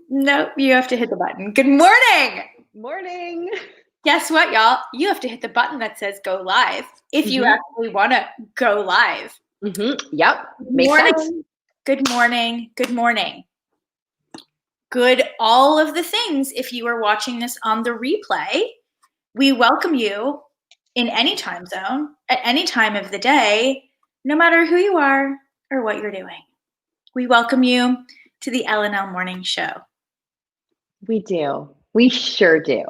No, you have to hit the button. Good morning. Morning. Guess what, y'all? You have to hit the button that says go live if you actually want to go live. Yep. Makes sense. Good morning. Good morning. Good all of the things. If you are watching this on the replay, we welcome you in any time zone, at any time of the day, no matter who you are or what you're doing. We welcome you to the L&L Morning Show. We do. We sure do.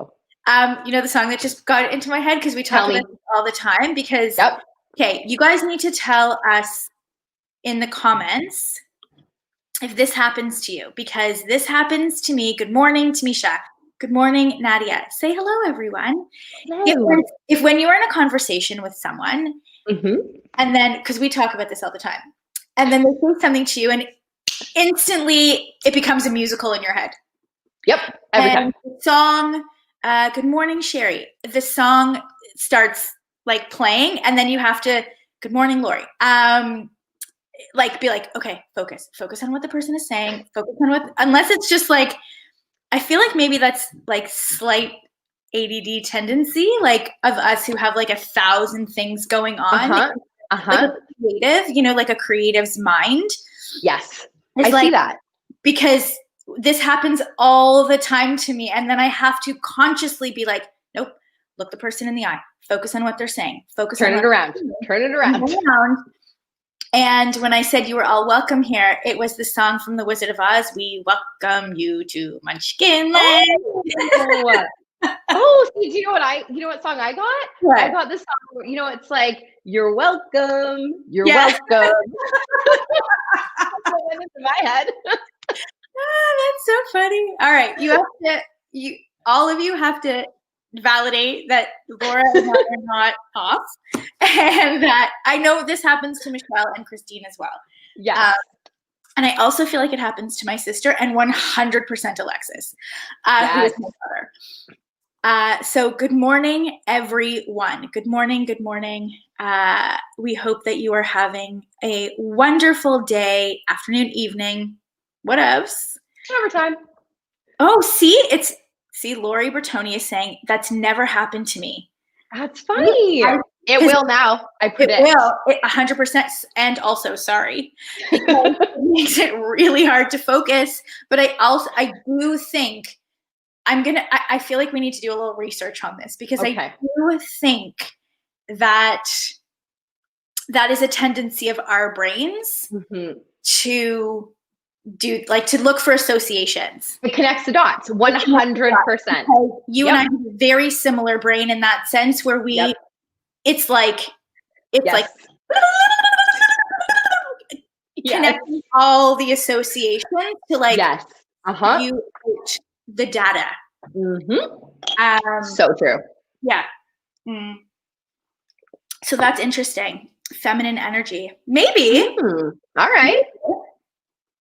You know the song that just got into my head because we talk about it all the time because, okay, you guys need to tell us in the comments if this happens to you, because this happens to me. Good morning, Tamisha. Good morning, Nadia. Say hello, everyone. Hello. If when you are in a conversation with someone, and then, because we talk about this all the time, and then they say something to you and instantly it becomes a musical in your head. Yep, every time. The song, Good Morning, Sherry. The song starts like playing and then you have to, Good morning, Lori. Like be like, okay, focus on what the person is saying. Focus on what, unless it's just like, I feel like maybe that's like slight ADD tendency, like of us who have like 1,000 things going on. Like a creative, you know, like a creative's mind. Yes, I see that. Because this happens all the time to me. And then I have to consciously be like, nope, look the person in the eye. Focus on what they're saying. Turn it around. And when I said you were all welcome here, it was the song from The Wizard of Oz. We welcome you to Munchkin Land. Oh, see, do you know what song I got? What? I got this song, you know, it's like, you're welcome. You're welcome. That went into my head. That's so funny. All right. All of you have to validate that Laura and I are not off. And that I know this happens to Michelle and Christine as well. Yeah. And I also feel like it happens to my sister and 100% Alexis, who is my brother. So good morning, everyone. Good morning. Good morning. We hope that you are having a wonderful day, afternoon, evening, what else? Whatever time. Oh, see, Lori Bertoni is saying that's never happened to me. That's funny. It will now. I predict. It will. 100%. And also, sorry, because it makes it really hard to focus. But I do think I feel like we need to do a little research on this because I do think that is a tendency of our brains to do, like, to look for associations. It connects the dots 100%. You and I have a very similar brain in that sense where we it's like connecting all the associations to like you the data. So true. Yeah. So that's interesting. Feminine energy. Maybe. All right.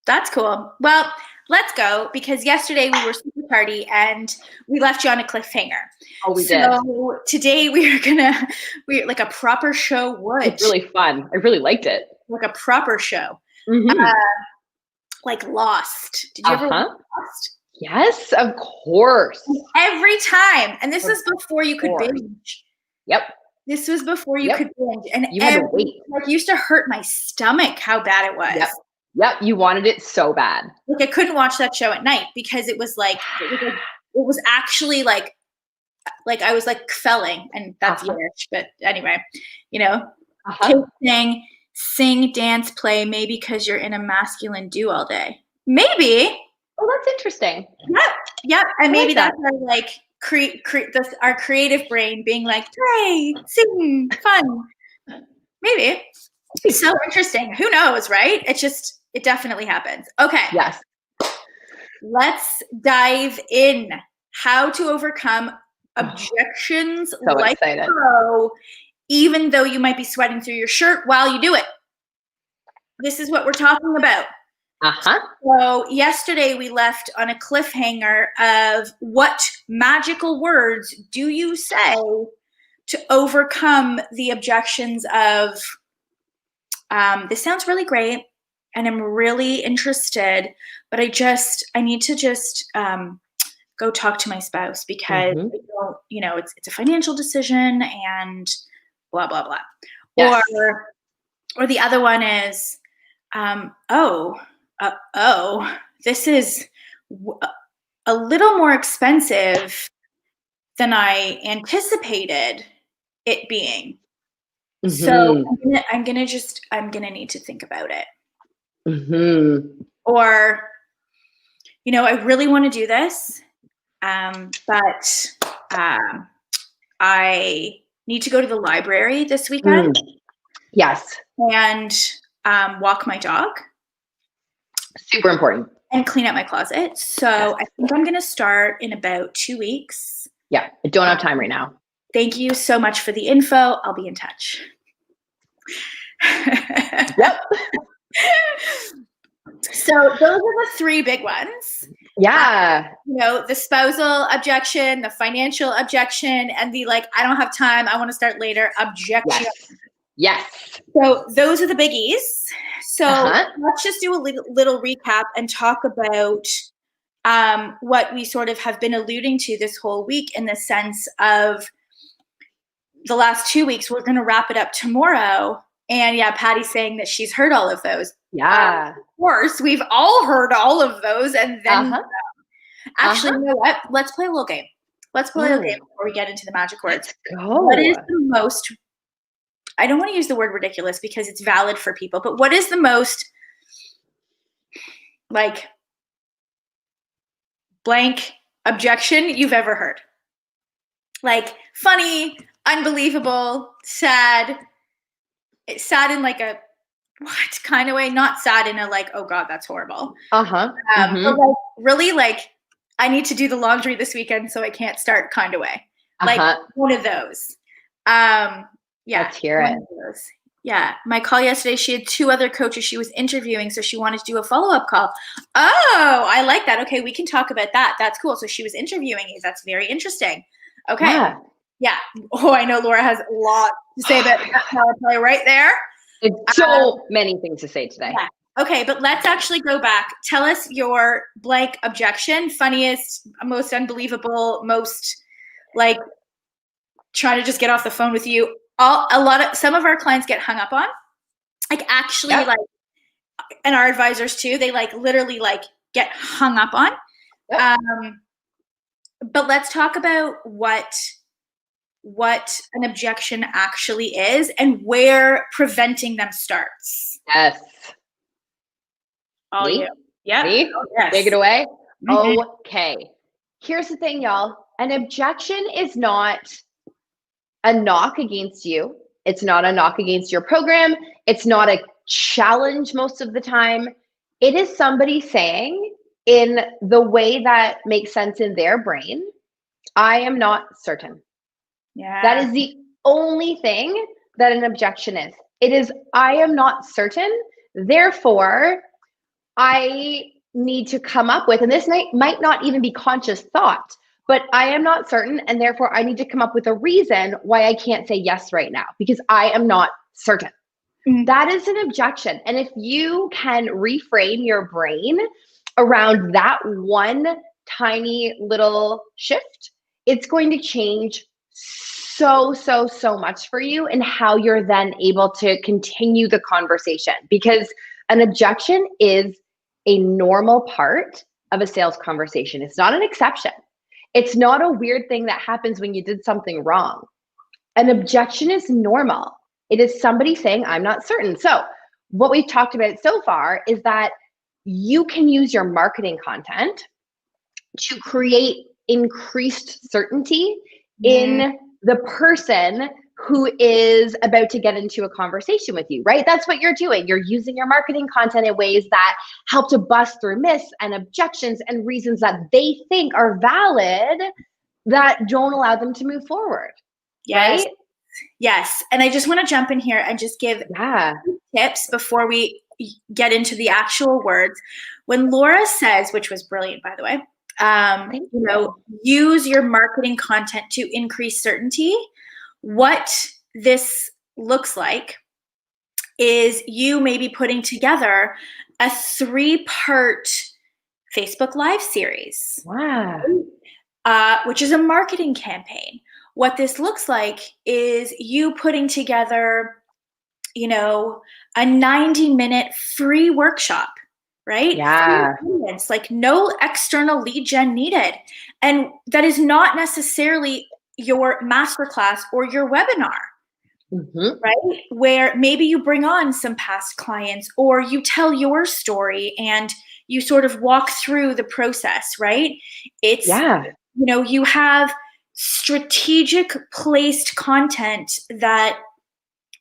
That's cool. Well, let's go, because yesterday we were super party and we left you on a cliffhanger. Oh, we did. So today we're like a proper show would. It's really fun. I really liked it. Like a proper show. Like Lost. Did you ever watch Lost? Yes, of course. Every time. And this was before you could binge. Yep. This was before you could binge. And you had to wait. Like, used to hurt my stomach how bad it was. Yep, you wanted it so bad. Like I couldn't watch that show at night because it was actually like I was like felling, and that's Yiddish, but anyway, you know, sing, dance, play, maybe because you're in a masculine do all day. Maybe. Oh, that's interesting. Yep, and maybe that's our like our creative brain being like, play, sing, fun. Maybe. So interesting. Who knows, right? It definitely happens. Okay. Yes. Let's dive in. How to overcome objections like pro, even though you might be sweating through your shirt while you do it. This is what we're talking about. So yesterday we left on a cliffhanger of what magical words do you say to overcome the objections of, this sounds really great and I'm really interested, but I need to just go talk to my spouse because I don't, it's a financial decision and blah, blah, blah. Yes. Or the other one is, this is a little more expensive than I anticipated it being. So I'm gonna need to think about it. Or, I really want to do this, but I need to go to the library this weekend. Yes. And walk my dog. Super important. And clean up my closet. So I think I'm going to start in about 2 weeks. Yeah, I don't have time right now. Thank you so much for the info. I'll be in touch. Yep. So those are the 3 big ones. Yeah. The spousal objection, the financial objection, and the I don't have time, I want to start later objection. Yes. So those are the biggies. So let's just do a little recap and talk about what we sort of have been alluding to this whole week, in the sense of the last 2 weeks. We're going to wrap it up tomorrow. And yeah, Patty's saying that she's heard all of those. Yeah. Of course, we've all heard all of those. And then actually, you know what? Let's play a little game. Let's play a little game before we get into the magic words. Let's go. What is the most, I don't want to use the word ridiculous because it's valid for people, but what is the most blank objection you've ever heard? Funny, unbelievable, sad. It's sad in a what kind of way? Not sad in a oh God, that's horrible. But really I need to do the laundry this weekend, so I can't start kind of way. One of those. Yeah. Let's hear it. Yeah. My call yesterday, she had 2 other coaches she was interviewing, so she wanted to do a follow-up call. Oh, I like that. Okay, we can talk about that. That's cool. So she was interviewing you. That's very interesting. Okay. Yeah. Oh, I know Laura has a lot to say about that power play right there. It's so many things to say today. Yeah. Okay, but let's actually go back. Tell us your blank objection, funniest, most unbelievable, most trying to just get off the phone with you. Some of our clients get hung up on, actually, and our advisors too. They literally get hung up on. Yep. But let's talk about what an objection actually is and where preventing them starts. Yes. All you. Yeah. Me? Oh, yes. Take it away. Okay. Here's the thing, y'all. An objection is not a knock against you. It's not a knock against your program. It's not a challenge most of the time. It is somebody saying, in the way that makes sense in their brain, I am not certain. Yeah. That is the only thing that an objection is. It is, I am not certain. Therefore, I need to come up with, and this might not even be conscious thought, but I am not certain, and therefore I need to come up with a reason why I can't say yes right now, because I am not certain. That is an objection. And if you can reframe your brain around that one tiny little shift, it's going to change so much for you and how you're then able to continue the conversation, because an objection is a normal part of a sales conversation. It's not an exception. It's not a weird thing that happens when you did something wrong. An objection is normal. It is somebody saying, I'm not certain. So what we've talked about so far is that you can use your marketing content to create increased certainty in the person who is about to get into a conversation with you, right? That's what you're doing. You're using your marketing content in ways that help to bust through myths and objections and reasons that they think are valid that don't allow them to move forward. Yes. Right? Yes. And I just want to jump in here and just give tips before we get into the actual words. When Laura says, which was brilliant, by the way, use your marketing content to increase certainty. What this looks like is you maybe putting together a 3-part Facebook Live series. Wow. Which is a marketing campaign. What this looks like is you putting together, a 90-minute free workshop, right? Yeah. It's like no external lead gen needed. And that is not necessarily your masterclass or your webinar. Mm-hmm. Right? Where maybe you bring on some past clients or you tell your story and you sort of walk through the process, right? It's, you have strategic placed content that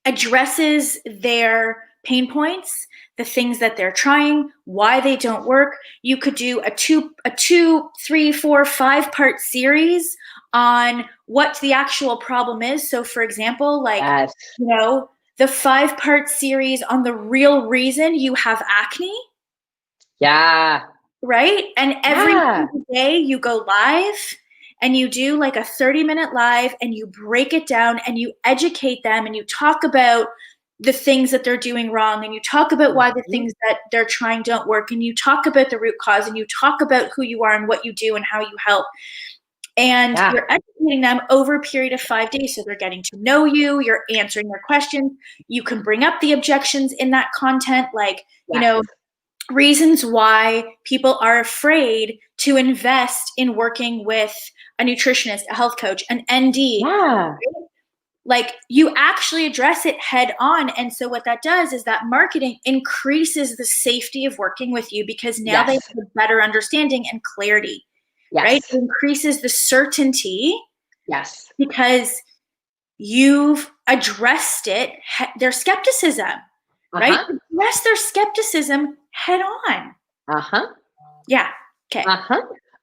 addresses their pain points, the things that they're trying, why they don't work. You could do a 2, 3, 4, 5-part series on what the actual problem is. So for example, like, the 5-part series on the real reason you have acne. Yeah. Right? And every day you go live and you do like a 30-minute live and you break it down and you educate them and you talk about the things that they're doing wrong and you talk about why the things that they're trying don't work and you talk about the root cause and you talk about who you are and what you do and how you help. And you're educating them over a period of 5 days. So they're getting to know you, you're answering their questions. You can bring up the objections in that content, like, reasons why people are afraid to invest in working with a nutritionist, a health coach, an ND. Yeah. Like you actually address it head on. And so what that does is that marketing increases the safety of working with you because now they have a better understanding and clarity, right? It increases the certainty. Yes. Because you've addressed their skepticism, right? Address their skepticism head on. Yeah. Okay.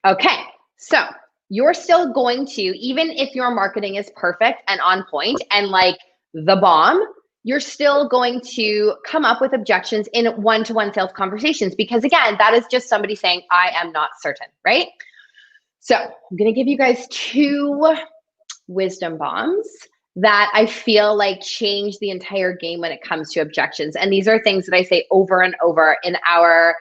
Okay. So you're still going to, even if your marketing is perfect and on point and like the bomb, you're still going to come up with objections in one-to-one sales conversations because again, that is just somebody saying, I am not certain, right? So I'm going to give you guys 2 wisdom bombs that I feel like change the entire game when it comes to objections. And these are things that I say over and over in our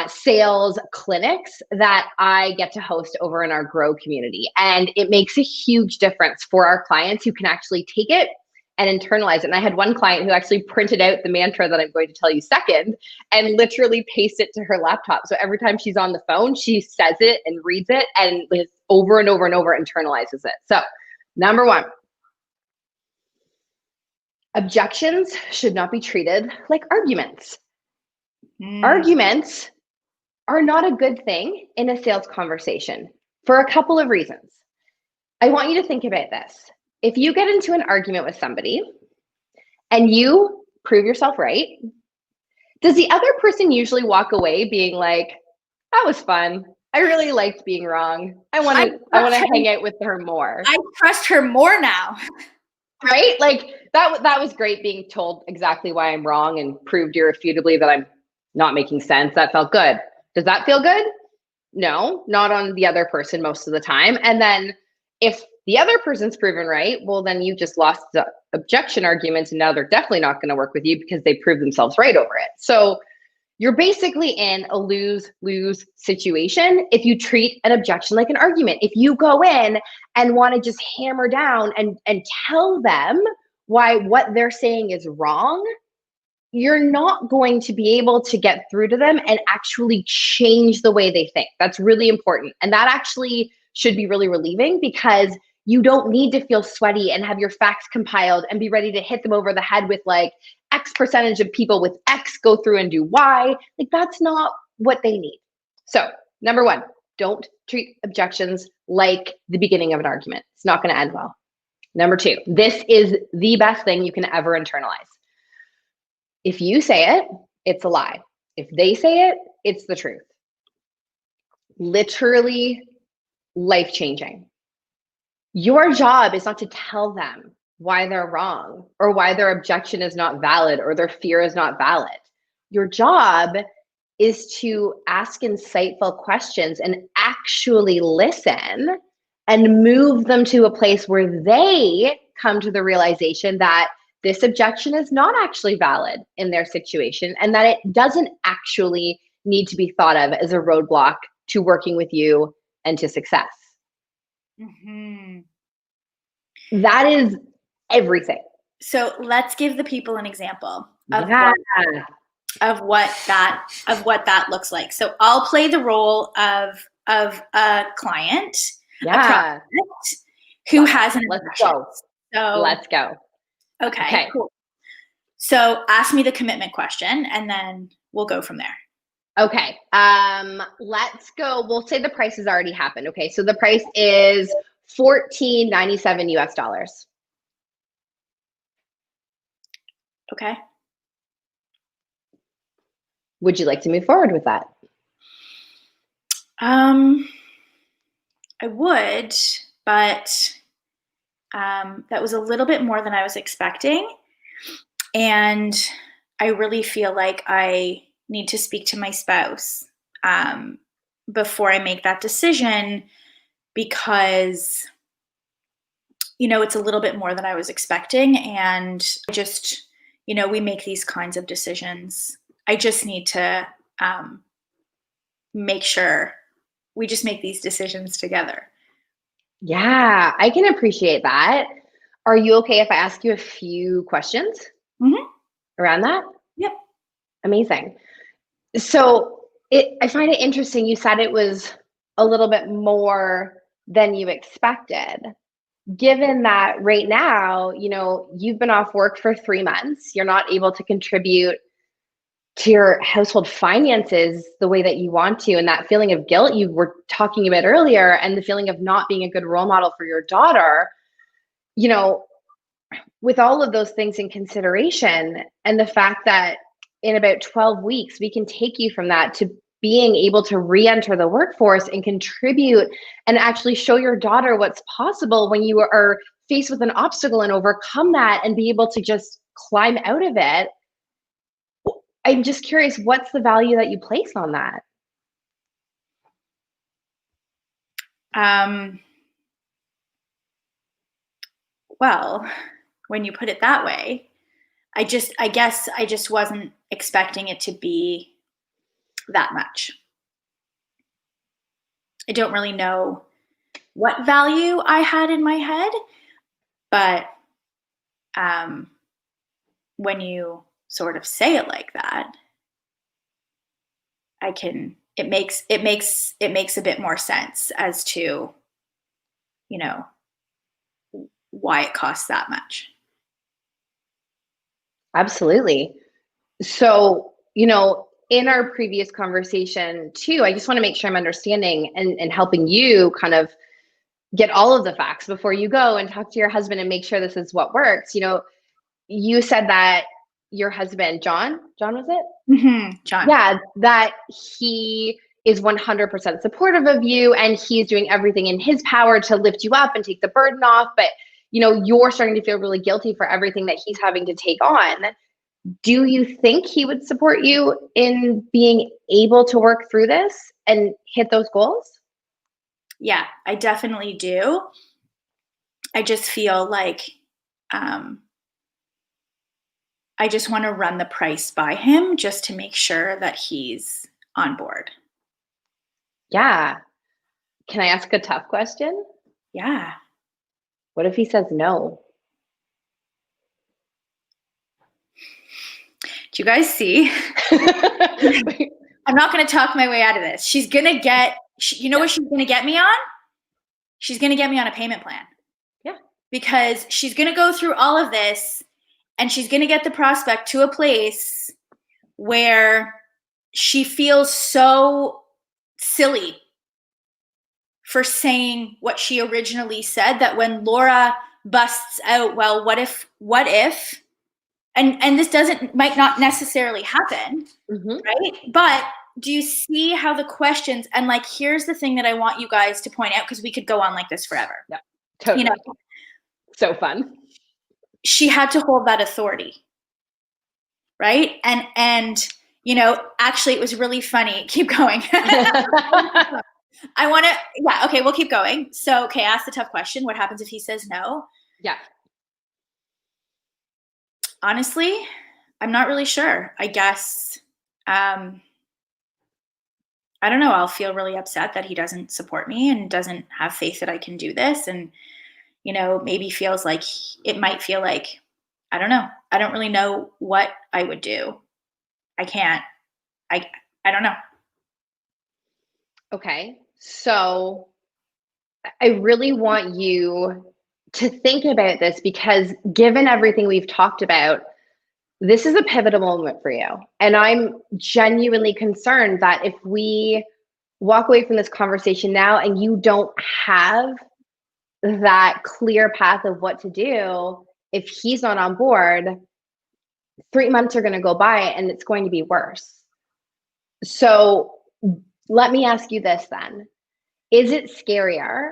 sales clinics that I get to host over in our Grow community. And it makes a huge difference for our clients who can actually take it and internalize it. And I had one client who actually printed out the mantra that I'm going to tell you second and literally paste it to her laptop. So every time she's on the phone, she says it and reads it and over and over and over internalizes it. So number 1, objections should not be treated like arguments. Arguments are not a good thing in a sales conversation for a couple of reasons. I want you to think about this. If you get into an argument with somebody and you prove yourself right, does the other person usually walk away being like, that was fun. I really liked being wrong. I want to hang out with her more. I trust her more now. Right? Like that was great being told exactly why I'm wrong and proved irrefutably that I'm not making sense. That felt good. Does that feel good? No, not on the other person most of the time. And then if the other person's proven right, well, then you just lost the objection arguments and now they're definitely not going to work with you because they proved themselves right over it. So you're basically in a lose-lose situation if you treat an objection like an argument. If you go in and want to just hammer down and tell them why what they're saying is wrong, you're not going to be able to get through to them and actually change the way they think. That's really important. And that actually should be really relieving because you don't need to feel sweaty and have your facts compiled and be ready to hit them over the head with like X percentage of people with X go through and do Y. Like that's not what they need. So number 1, don't treat objections like the beginning of an argument. It's not going to end well. Number 2, this is the best thing you can ever internalize. If you say it, it's a lie. If they say it, it's the truth. Literally life-changing. Your job is not to tell them why they're wrong or why their objection is not valid or their fear is not valid. Your job is to ask insightful questions and actually listen and move them to a place where they come to the realization that this objection is not actually valid in their situation and that it doesn't actually need to be thought of as a roadblock to working with you and to success. Mm-hmm. That is everything. So let's give the people an example of Yeah. of what that looks like. So I'll play the role of a client, a Yeah. prospect who has an Let's objection. go. So Let's go. okay, cool. So ask me the commitment question and then we'll go from there. Okay. Let's go. We'll say the price has already happened. Okay. So the price is $14.97 US. Okay. Would you like to move forward with that? I would, but that was a little bit more than I was expecting. And I really feel like I need to speak to my spouse before I make that decision because, it's a little bit more than I was expecting. And just, we make these kinds of decisions. I just need to make sure we just make these decisions together. Yeah, I can appreciate that. Are you okay if I ask you a few questions around that? Yep. Amazing. So I find it interesting. You said it was a little bit more than you expected. Given that right now, you've been off work for 3 months, you're not able to contribute to your household finances the way that you want to, and that feeling of guilt you were talking about earlier, and the feeling of not being a good role model for your daughter, with all of those things in consideration, and the fact that in about 12 weeks, we can take you from that to being able to re-enter the workforce and contribute and actually show your daughter what's possible when you are faced with an obstacle and overcome that and be able to just climb out of it. I'm just curious, what's the value that you place on that? Well, when you put it that way, I guess I just wasn't expecting it to be that much. I don't really know what value I had in my head, but when you sort of say it like that, it makes a bit more sense as to, why it costs that much. Absolutely. So, in our previous conversation too, I just want to make sure I'm understanding and helping you kind of get all of the facts before you go and talk to your husband and make sure this is what works. You said that your husband, John was it? Mm-hmm. John. Yeah, that he is 100% supportive of you and he's doing everything in his power to lift you up and take the burden off. But, you're starting to feel really guilty for everything that he's having to take on. Do you think he would support you in being able to work through this and hit those goals? Yeah, I definitely do. I just feel like I just want to run the price by him just to make sure that he's on board. Yeah. Can I ask a tough question? Yeah. What if he says no? Do you guys see? I'm not going to talk my way out of this. She's going to get, what she's going to get me on? She's going to get me on a payment plan. Yeah. Because she's going to go through all of this and she's going to get the prospect to a place where she feels so silly for saying what she originally said, that when Laura busts out, well, what if, and this might not necessarily happen, right? But do you see how the questions, and here's the thing that I want you guys to point out, because we could go on like this forever. Yeah, totally. So fun. She had to hold that authority, right? And actually it was really funny. Keep going. Okay, we'll keep going. So, okay, ask the tough question. What happens if he says no? Yeah. Honestly, I'm not really sure. I guess, I don't know. I'll feel really upset that he doesn't support me and doesn't have faith that I can do this. And, maybe feels like it might feel like, I don't know. I don't really know what I would do. I can't. I I don't know. Okay. So I really want you to think about this because given everything we've talked about, this is a pivotal moment for you. And I'm genuinely concerned that if we walk away from this conversation now and you don't have that clear path of what to do, if he's not on board, 3 months are going to go by and it's going to be worse. So let me ask you this then. Is it scarier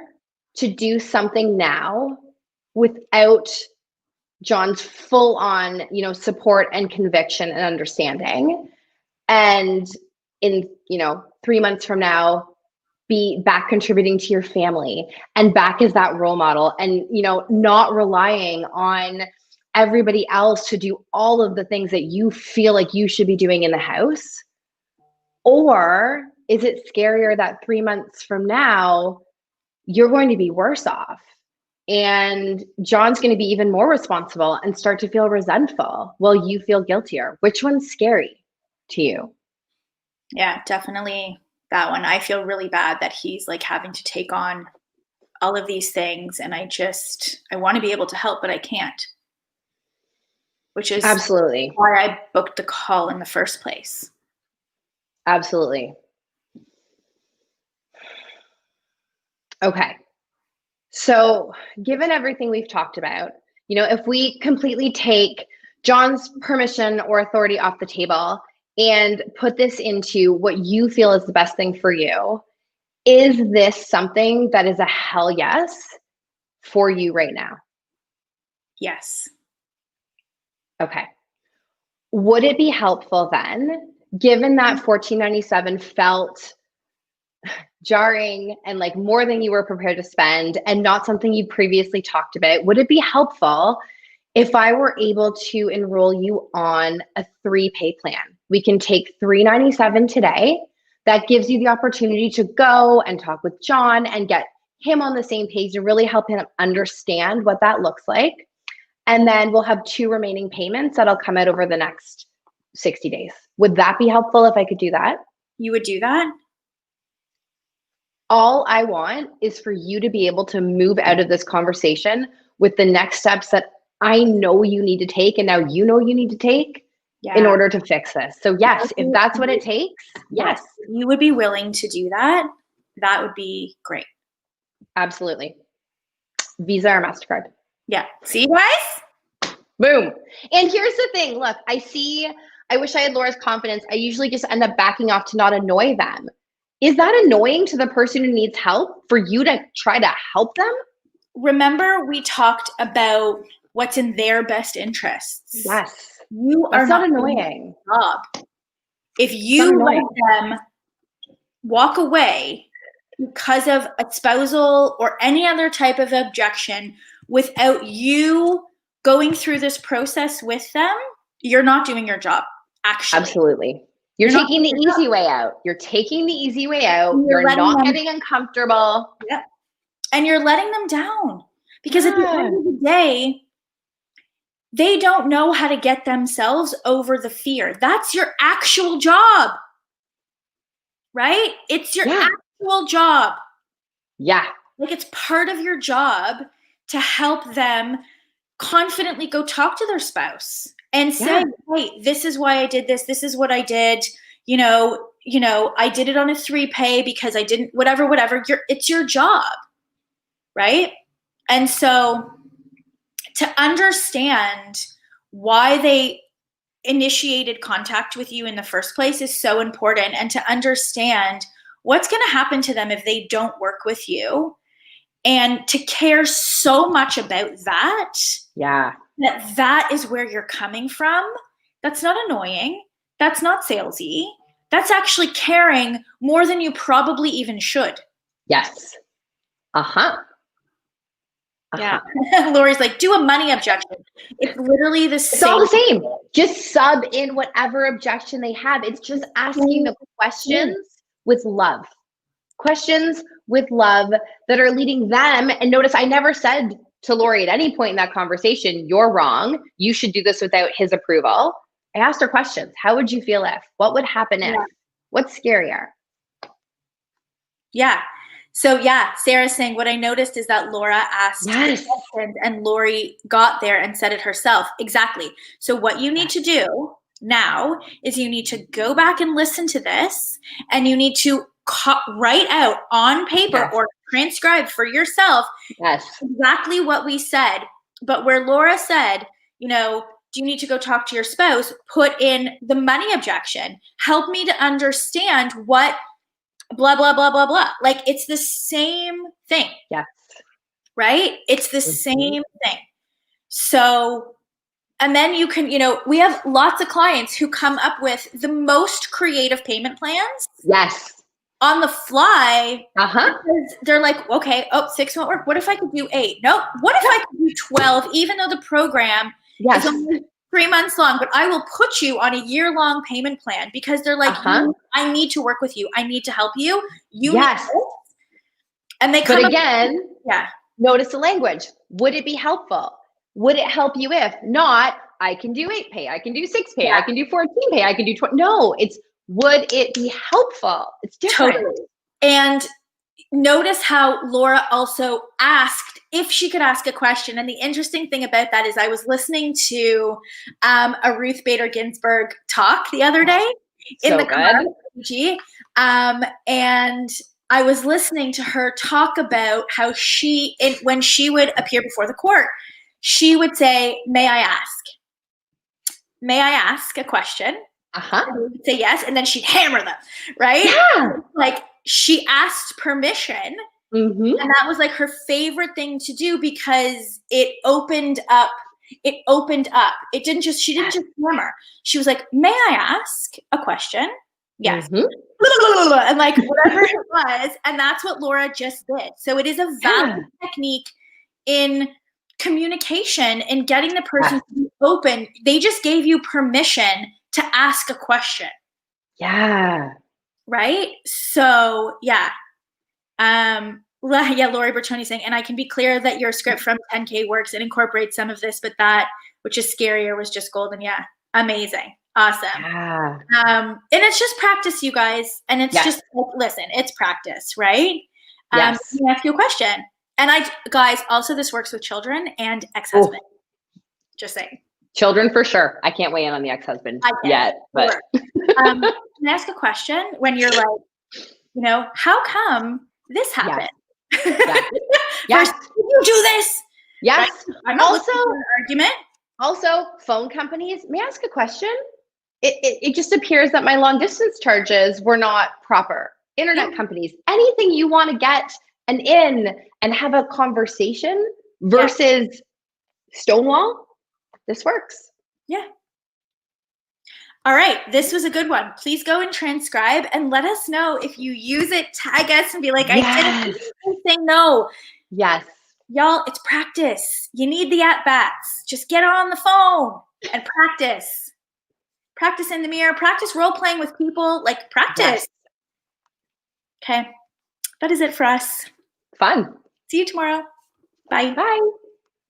to do something now without John's full on, support and conviction and understanding? And in, 3 months from now, be back contributing to your family and back as that role model and, not relying on everybody else to do all of the things that you feel like you should be doing in the house? Or is it scarier that 3 months from now, you're going to be worse off and John's going to be even more responsible and start to feel resentful while you feel guiltier? Which one's scary to you? Yeah, definitely that one. I feel really bad that he's like having to take on all of these things. And I want to be able to help, but I can't, which is Absolutely. why I booked the call in the first place. Absolutely. Okay. So, given everything we've talked about, if we completely take John's permission or authority off the table and put this into what you feel is the best thing for you, is this something that is a hell yes for you right now? Yes. Okay. Would it be helpful then, given that $14.97 felt jarring and like more than you were prepared to spend and not something you previously talked about, would it be helpful if I were able to enroll you on a 3-pay plan? We can take $3.97 today. That gives you the opportunity to go and talk with John and get him on the same page and really help him understand what that looks like. And then we'll have 2 remaining payments that'll come out over the next 60 days. Would that be helpful if I could do that? You would do that? All I want is for you to be able to move out of this conversation with the next steps that I know you need to take and now you know you need to take in order to fix this. So yes, if that's what it takes, yes. You would be willing to do that? That would be great. Absolutely. Visa or MasterCard. Yeah. See, guys? Boom. And here's the thing. Look, I wish I had Laura's confidence. I usually just end up backing off to not annoy them. Is that annoying to the person who needs help for you to try to help them? Remember, we talked about what's in their best interests. Yes. You are not annoying. Job. If you let them walk away because of a spousal or any other type of objection without you going through this process with them, you're not doing your job, actually. Absolutely. You're taking the easy way out. You're taking the easy way out. You're not getting uncomfortable. Yep. And you're letting them down. Because at the end of the day, they don't know how to get themselves over the fear. That's your actual job. Right? It's your actual job. Yeah. Like it's part of your job to help them confidently go talk to their spouse and say, hey, this is why I did this. This is what I did. I did it on a 3-pay because I didn't, whatever. It's your job. Right? And so to understand why they initiated contact with you in the first place is so important, and to understand what's going to happen to them if they don't work with you, and to care so much about that. Yeah. That is where you're coming from. That's not annoying. That's not salesy. That's actually caring more than you probably even should. Yes. Uh-huh. Yeah. Lori's like, do a money objection. It's literally the same. It's all the same. Just sub in whatever objection they have. It's just asking the questions with love. Questions with love that are leading them. And notice I never said to Lori at any point in that conversation, you're wrong. You should do this without his approval. I asked her questions. How would you feel if? What would happen if? What's scarier? Yeah. So yeah, Sarah's saying what I noticed is that Laura asked questions and Lori got there and said it herself. Exactly. So what you need to do now is you need to go back and listen to this, and you need to write out on paper or transcribe for yourself exactly what we said. But where Laura said, you know, do you need to go talk to your spouse? Put in the money objection. Help me to understand what blah, blah, blah, blah, blah. Like, it's the same thing. Yes. Right? It's the same thing. So, and then you can, you know, we have lots of clients who come up with the most creative payment plans. Yes. On the fly, because they're like, okay, 6 won't work. What if I could do 8? No. What if I could do 12, even though the program is only 3 months long, but I will put you on a year-long payment plan, because they're like, I need to work with you. I need to help you. You need this. And they come again, notice the language. Would it be helpful? Would it help you if? Not, I can do 8 pay. I can do 6 pay. I can do 14 pay. I can do 20. No, it's, would it be helpful? It's different. Totally. And notice how Laura also asked if she could ask a question. And the interesting thing about that is I was listening to a Ruth Bader Ginsburg talk the other day in the car. And I was listening to her talk about how when she would appear before the court, she would say, may I ask? May I ask a question? And we would say yes, and then she'd hammer them, right? Yeah. Like, she asked permission, and that was like her favorite thing to do, because it opened up. It didn't just, she didn't just hammer. She was like, may I ask a question? Yes. And like, whatever it was. And that's what Laura just did. So it is a valid technique in communication and getting the person to be open. They just gave you permission to ask a question. Yeah. Right? So, yeah. Lori Bertoni saying, and I can be clear that your script from 10K works and incorporates some of this, but that, which is scarier, was just golden. Yeah. Amazing. Awesome. Yeah. And it's just practice, you guys. And it's just, listen, it's practice, right? Let me ask you a question. And guys, also this works with children and ex-husband. Just saying. Children for sure. I can't weigh in on the ex-husband yet, but can I ask a question when you're like, you know, how come this happened? Yes. Did you do this? Yes. Right? I'm not also an argument. Also, phone companies, may I ask a question? It just appears that my long distance charges were not proper. Internet companies, anything you want to get an in and have a conversation versus Stonewall. This works. Yeah. All right. This was a good one. Please go and transcribe and let us know if you use it. Tag us and be like, I didn't say no. Yes. Y'all, it's practice. You need the at-bats. Just get on the phone and practice. Practice in the mirror. Practice role-playing with people. Like, practice. Okay. That is it for us. Fun. See you tomorrow. Bye. Bye.